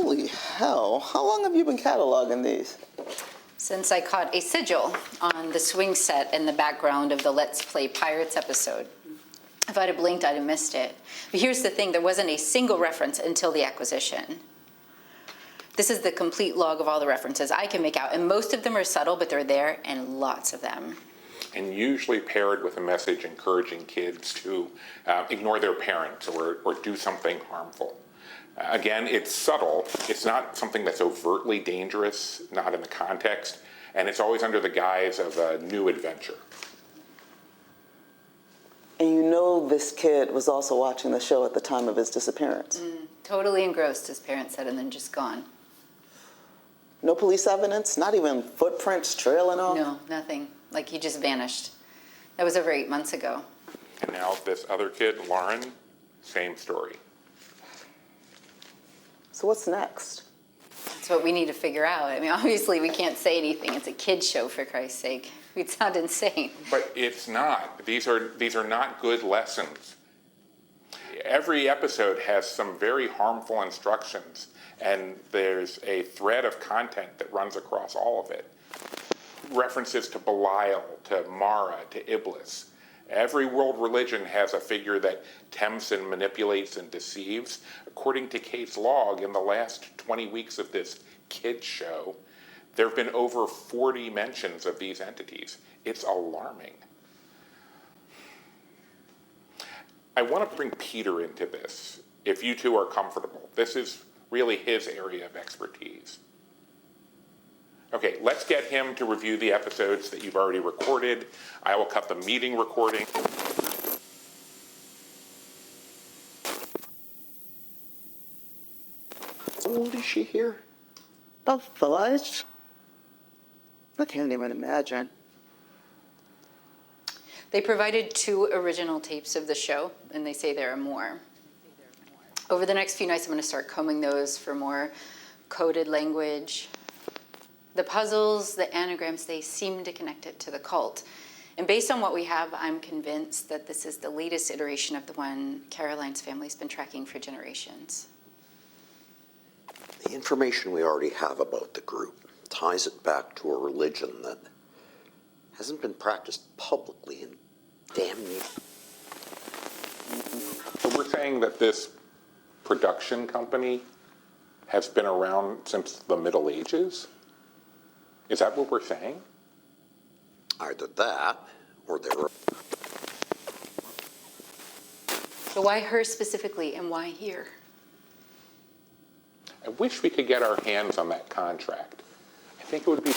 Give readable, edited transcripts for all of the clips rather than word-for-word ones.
Holy hell, how long have you been cataloging these? Since I caught a sigil on the swing set in the background of the Let's Play Pirates episode. If I'd have blinked, I'd have missed it. But here's the thing, there wasn't a single reference until the acquisition. This is the complete log of all the references I can make out, and most of them are subtle, but they're there, and lots of them. And usually paired with a message encouraging kids to ignore their parents or do something harmful. Again, it's subtle. It's not something that's overtly dangerous, not in the context, and it's always under the guise of a new adventure. And you know this kid was also watching the show at the time of his disappearance. Totally engrossed, his parents said, and then just gone. No police evidence? Not even footprints trailing off? No, nothing. Like he just vanished. That was over 8 months ago. And now this other kid, Lauren, same story. So what's next? That's what we need to figure out. I mean, obviously we can't say anything. It's a kid's show, for Christ's sake. We'd sound insane. But it's not. These are not good lessons. Every episode has some very harmful instructions, and there's a thread of content that runs across all of it. References to Belial, to Mara, to Iblis. Every world religion has a figure that tempts and manipulates and deceives. According to Kate's log, in the last 20 weeks of this kids show, there have been over 40 mentions of these entities. It's alarming. I want to bring Peter into this, if you two are comfortable. This is really his area of expertise. Okay, let's get him to review the episodes that you've already recorded. I will cut the meeting recording. How old is she here? The fudge? I can't even imagine. They provided 2 original tapes of the show, and they say there are more. Over the next few nights, I'm going to start combing those for more coded language. The puzzles, the anagrams, they seem to connect it to the cult. And based on what we have, I'm convinced that this is the latest iteration of the one Caroline's family's been tracking for generations. The information we already have about the group ties it back to a religion that hasn't been practiced publicly in damn near. So we're saying that this production company has been around since the Middle Ages? Is that what we're saying? Either that, or there are... So why her specifically, and why here? I wish we could get our hands on that contract. I think it would be...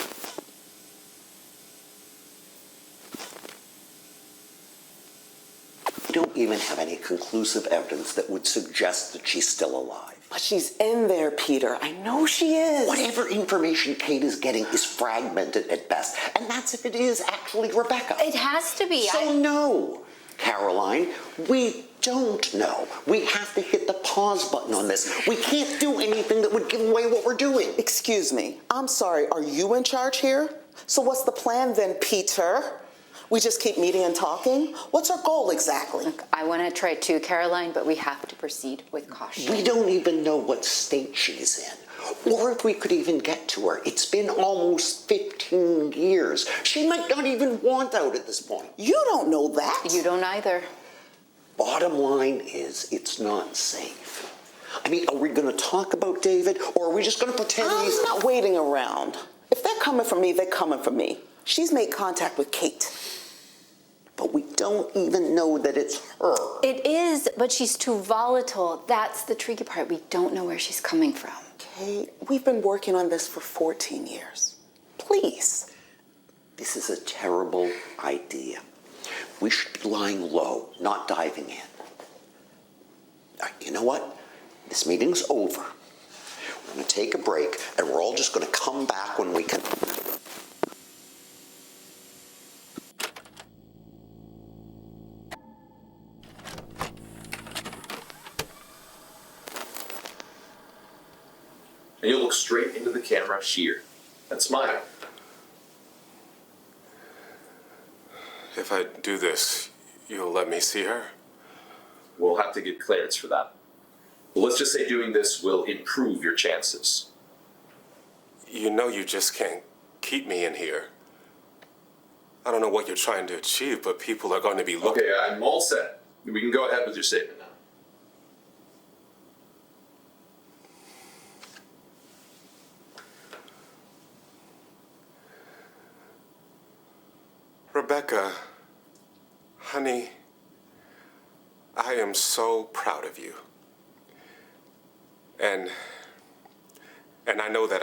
We don't even have any conclusive evidence that would suggest that she's still alive. But she's in there, Peter. I know she is. Whatever information Kate is getting is fragmented at best, and that's if it is actually Rebecca. It has to be. So no, Caroline, we don't know. We have to hit the pause button on this. We can't do anything that would give away what we're doing. Excuse me. I'm sorry. Are you in charge here? So what's the plan then, Peter? We just keep meeting and talking? What's our goal exactly? Look, I want to try too, Caroline, but we have to proceed with caution. We don't even know what state she's in, or if we could even get to her. It's been almost 15 years. She might not even want out at this point. You don't know that. You don't either. Bottom line is, it's not safe. I mean, are we going to talk about David, or are we just going to pretend he's... I'm not waiting around. If they're coming for me, they're coming for me. She's made contact with Kate. But we don't even know that it's her. It is, but she's too volatile. That's the tricky part. We don't know where she's coming from. Kate, we've been working on this for 14 years. Please. This is a terrible idea. We should be lying low, not diving in. You know what? This meeting's over. We're going to take a break, and we're all just going to come back when we can. And you'll look straight into the camera, sheer, and smile. If I do this, you'll let me see her? We'll have to get clearance for that. Well, let's just say doing this will improve your chances. You know you just can't keep me in here. I don't know what you're trying to achieve, but people are going to be looking. Okay, I'm all set. We can go ahead with your statement now. Rebecca, honey, I am so proud of you. And I know that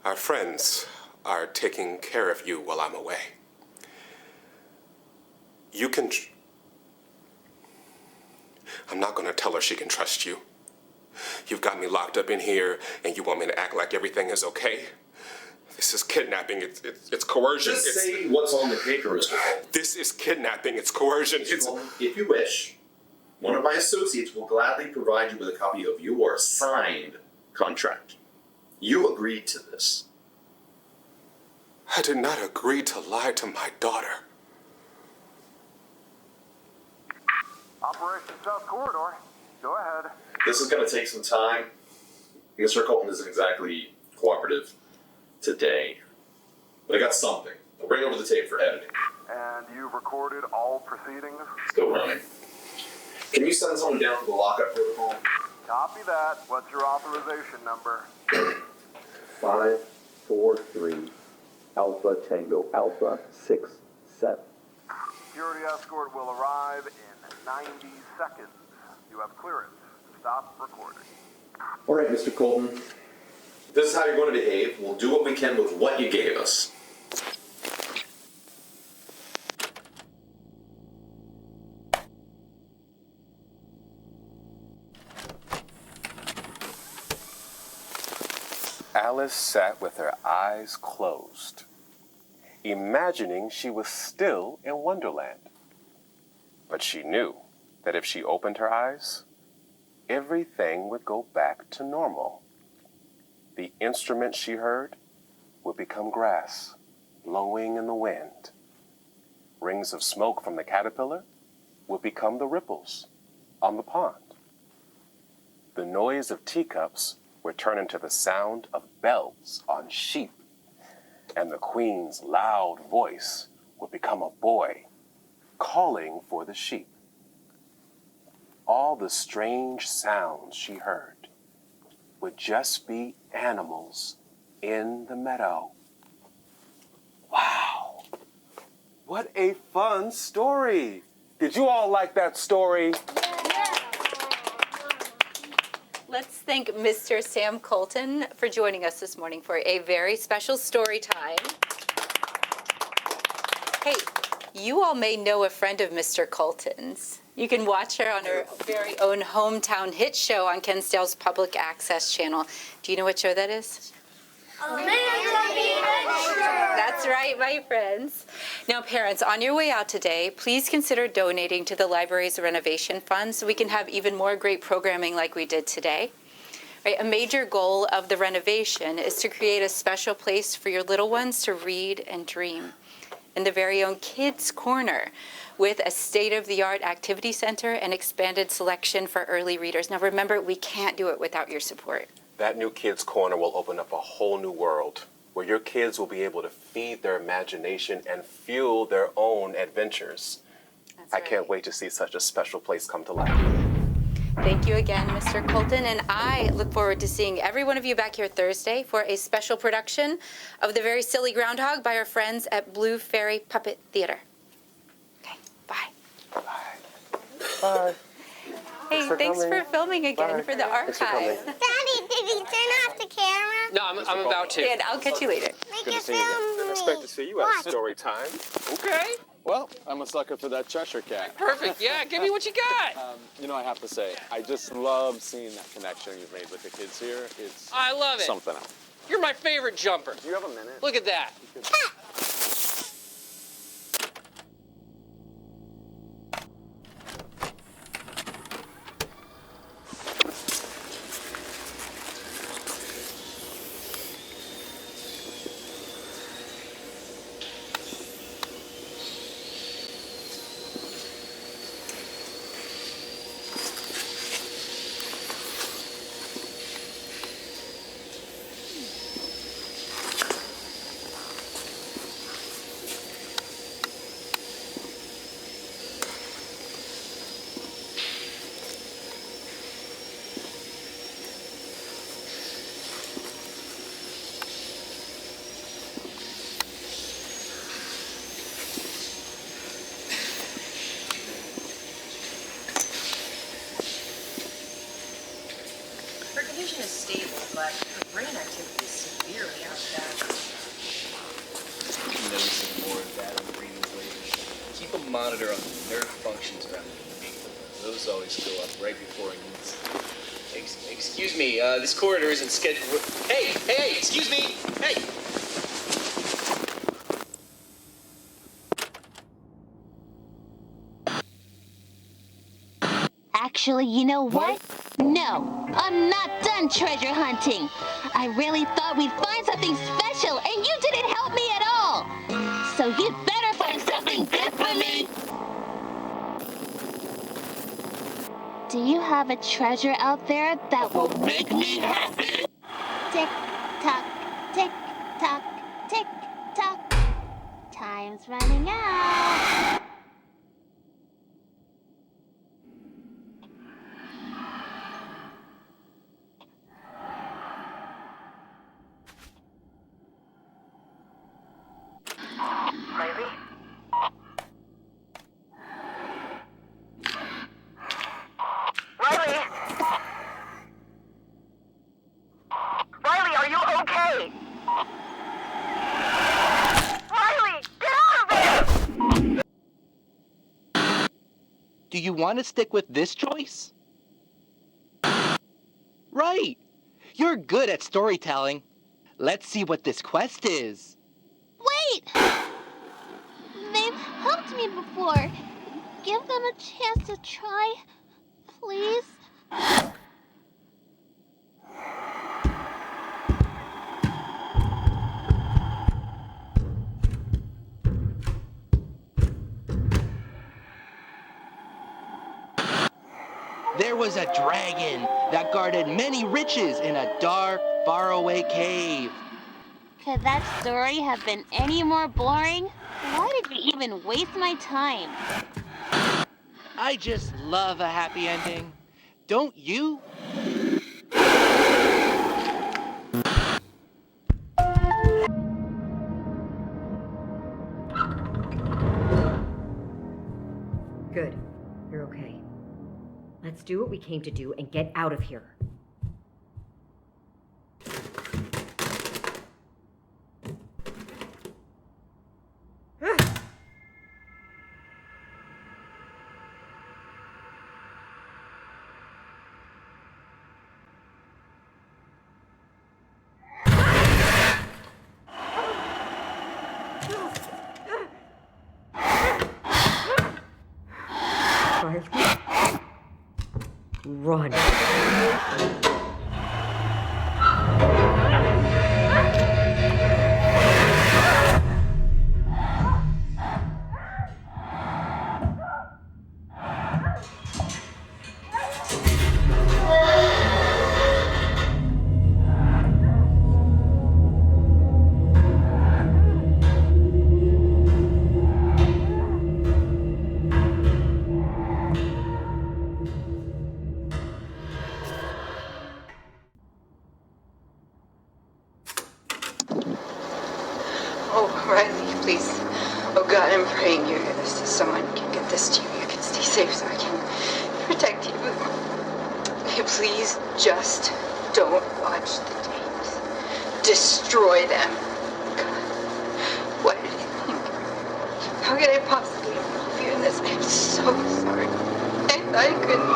our friends are taking care of you while I'm away. You can... I'm not going to tell her she can trust you. You've got me locked up in here, and you want me to act like everything is okay? This is kidnapping. It's coercion. Just say what's on the paper, Mr. Cole. This is kidnapping. It's coercion. It's... If you wish, one of my associates will gladly provide you with a copy of your signed contract. You agreed to this. I did not agree to lie to my daughter. Operation South Corridor. Go ahead. This is going to take some time. Mr. Colton isn't exactly cooperative today. But I got something. I'll bring over the tape for editing. And you've recorded all proceedings? Still running. Can you send someone down for the lockup protocol? Copy that. What's your authorization number? 543 Alpha Tango Alpha 67. Security escort will arrive in 90 seconds. You have clearance to stop recording. All right, Mr. Colton. This is how you're going to behave. We'll do what we can with what you gave us. Alice sat with her eyes closed, imagining she was still in Wonderland. But she knew that if she opened her eyes, everything would go back to normal. The instrument she heard would become grass, blowing in the wind. Rings of smoke from the caterpillar would become the ripples on the pond. The noise of teacups would turn into the sound of bells on sheep, and the queen's loud voice would become a boy calling for the sheep. All the strange sounds she heard would just be animals in the meadow. Wow, what a fun story. Did you all like that story? Let's thank Mr. Sam Colton for joining us this morning for a very special story time. Hey, you all may know a friend of Mr. Colton's. You can watch her on her very own hometown hit show on Ken Stale's public access channel. Do you know what show that is? That's right, my friends. Now, parents, on your way out today, please consider donating to the library's renovation fund so we can have even more great programming like we did today. Right, a major goal of the renovation is to create a special place for your little ones to read and dream in the very own Kids Corner with a state-of-the-art activity center and expanded selection for early readers. Now, remember, we can't do it without your support. That new Kids Corner will open up a whole new world where your kids will be able to feed their imagination and fuel their own adventures. I can't wait to see such a special place come to life. Thank you again, Mr. Colton, and I look forward to seeing every one of you back here Thursday for a special production of The Very Silly Groundhog by our friends at Blue Fairy Puppet Theater. Okay, bye. Bye. Bye. Hey, thanks for filming again for the archive. Daddy, did you turn off the camera? No, I'm about to. And I'll catch you later. Make it film me. Didn't expect to see you at story time. Okay. Well, I'm a sucker for that Cheshire Cat. Perfect. Yeah, give me what you got. You know, I have to say, I just love seeing that connection you've made with the kids here. It's I love it. something else. You're my favorite jumper. Do you have a minute? Look at that. brain activity is severely out of balance. Noticing more of that on readings lately. Keep a monitor on the nerve functions around the amygdala. Those always go up right before he needs. Excuse me, this corridor isn't scheduled. Hey, excuse me, hey! Actually, you know what? No, I'm not done treasure hunting. I really thought we'd find something special, and you didn't help me at all. So you'd better find something good for me. Do you have a treasure out there that will make me happy? Tick tock, tick tock, tick tock. Time's running out. Riley? Riley? Riley, are you okay? Riley, get out of there! Do you want to stick with this choice? Right! You're good at storytelling. Let's see what this quest is. Wait! They've helped me before. Give them a chance to try, please. There was a dragon that guarded many riches in a dark, faraway cave. Could that story have been any more boring? Why did we even waste my time? I just love a happy ending. Don't you? Good. You're okay. Let's do what we came to do and get out of here. Run. Oh, Riley, please. Oh God, I'm praying you hear this. Someone can get this to you. You can stay safe so I can protect you. Please just don't watch the tapes. Destroy them. God, what did you think? How could I possibly involve you in this? I'm so sorry. I thought I couldn't.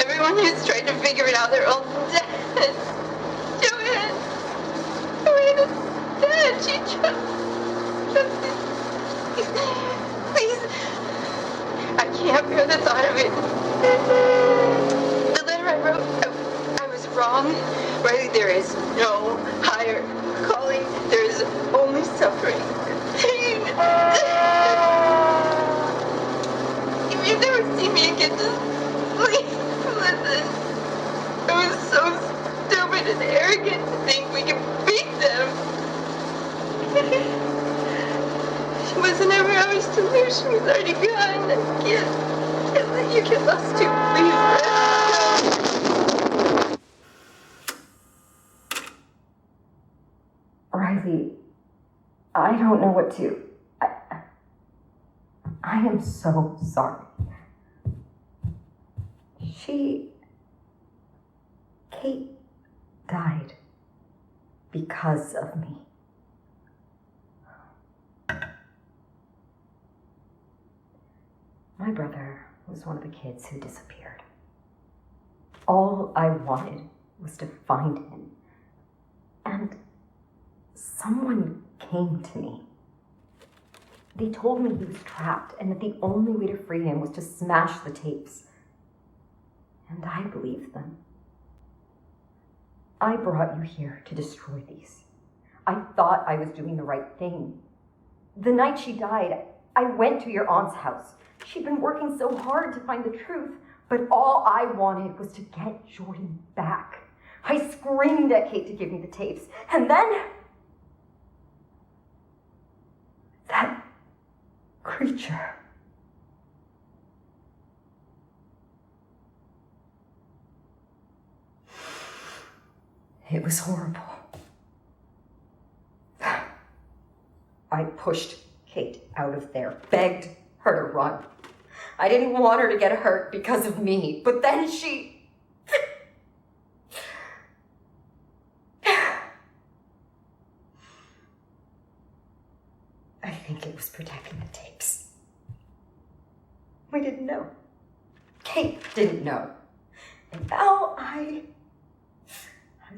Everyone who's tried to figure it out, they're all dead. Joanne is dead. She trusted. Please. I can't bear the thought of it. The letter I wrote, I was wrong. Riley, there is no higher calling. There is only suffering. Pain. If you've never seen me again, just please listen. I was so stupid and arrogant to think we could beat them. She wasn't ever ours to lose. She was already gone. I can't let you get lost too. Please let us go. Riley, I don't know what to. I am so sorry. She Kate died because of me. My brother was one of the kids who disappeared. All I wanted was to find him. And someone came to me. They told me he was trapped and that the only way to free him was to smash the tapes. And I believed them. I brought you here to destroy these. I thought I was doing the right thing. The night she died, I went to your aunt's house. She'd been working so hard to find the truth, but all I wanted was to get Jordan back. I screamed at Kate to give me the tapes, and then that creature. It was horrible. I pushed Kate out of there, begged her to run. I didn't want her to get hurt because of me, but then she... I think it was protecting the tapes. We didn't know. Kate didn't know. And now I've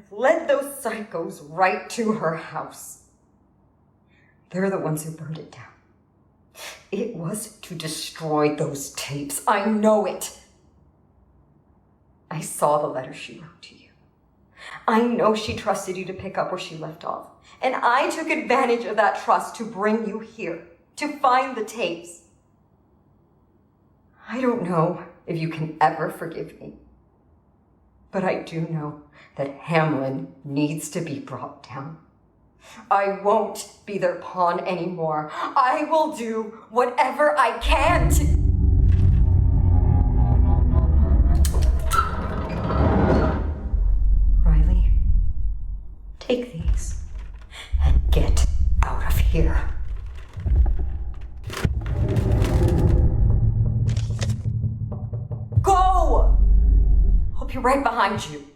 led those psychos right to her house. They're the ones who burned it down. It was to destroy those tapes. I know it. I saw the letter she wrote to you. I know she trusted you to pick up where she left off. And I took advantage of that trust to bring you here, to find the tapes. I don't know if you can ever forgive me. But I do know that Hamlin needs to be brought down. I won't be their pawn anymore. I will do whatever I can to... Riley, take these and get out of here. Go! I'll be right behind you.